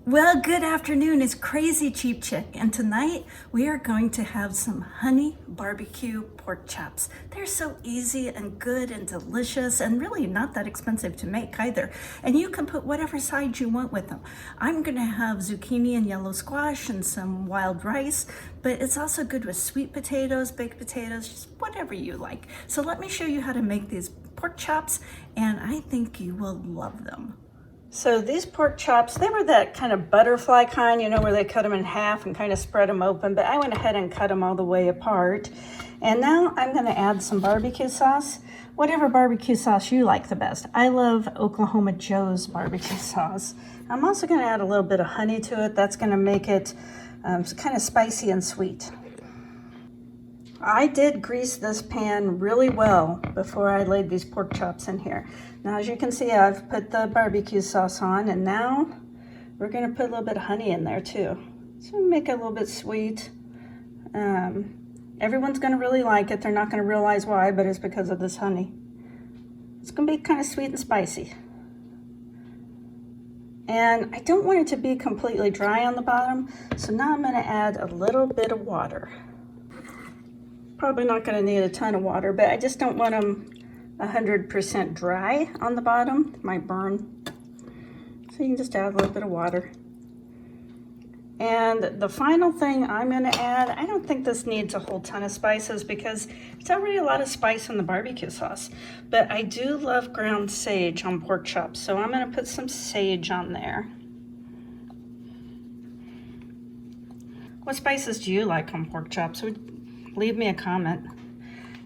Well, good afternoon. It's Crazy Cheap Chick, and tonight we are going to have some honey barbecue pork chops. They're so easy and good and delicious and really not that expensive to make either. And you can put whatever side you want with them. I'm gonna have zucchini and yellow squash and some wild rice, but it's also good with sweet potatoes, baked potatoes, just whatever you like. So let me show you how to make these pork chops, and I think you will love them. So these pork chops, they were that kind of butterfly kind, you know, where they cut them in half and kind of spread them open, but I went ahead and cut them all the way apart. And now I'm gonna add some barbecue sauce, whatever barbecue sauce you like the best. I love Oklahoma Joe's barbecue sauce. I'm also gonna add a little bit of honey to it. That's gonna make it kind of spicy and sweet. I did grease this pan really well before I laid these pork chops in here. Now, as you can see, I've put the barbecue sauce on, and now we're gonna put a little bit of honey in there too. So make it a little bit sweet. Everyone's gonna really like it. They're not gonna realize why, but it's because of this honey. It's gonna be kind of sweet and spicy. And I don't want it to be completely dry on the bottom, so now I'm gonna add a little bit of water. Probably not going to need a ton of water, but I just don't want them 100% dry on the bottom. It might burn. So you can just add a little bit of water. And the final thing I'm going to add, I don't think this needs a whole ton of spices because it's already a lot of spice in the barbecue sauce. But I do love ground sage on pork chops, so I'm going to put some sage on there. What spices do you like on pork chops? Leave me a comment.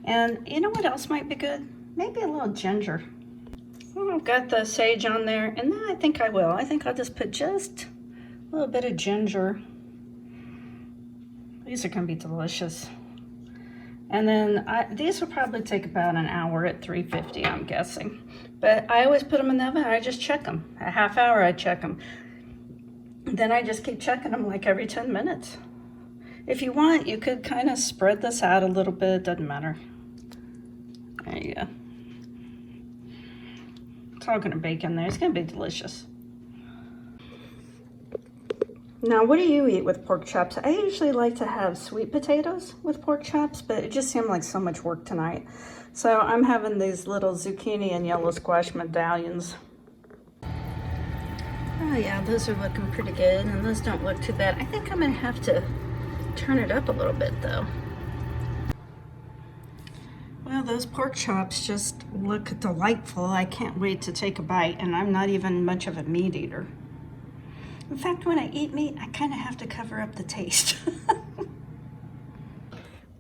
And you know what else might be good? Maybe a little ginger. Well, I've got the sage on there, and then I think I'll just put just a little bit of ginger. These are gonna be delicious. And then these will probably take about an hour at 350, I'm guessing. But I always put them in the oven, I just check them. A half hour I check them. Then I just keep checking them like every 10 minutes. If you want, you could kind of spread this out a little bit, doesn't matter. There you go. It's all gonna bake in there, it's gonna be delicious. Now, what do you eat with pork chops? I usually like to have sweet potatoes with pork chops, but it just seemed like so much work tonight. So I'm having these little zucchini and yellow squash medallions. Oh yeah, those are looking pretty good, and those don't look too bad. I think I'm gonna have to turn it up a little bit though. Well, those pork chops just look delightful. I can't wait to take a bite, and I'm not even much of a meat eater. In fact, when I eat meat, I kind of have to cover up the taste.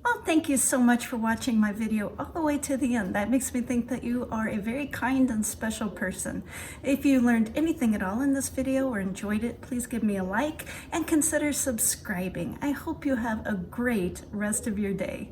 Well, thank you so much for watching my video all the way to the end. That makes me think that you are a very kind and special person. If you learned anything at all in this video or enjoyed it, please give me a like and consider subscribing. I hope you have a great rest of your day.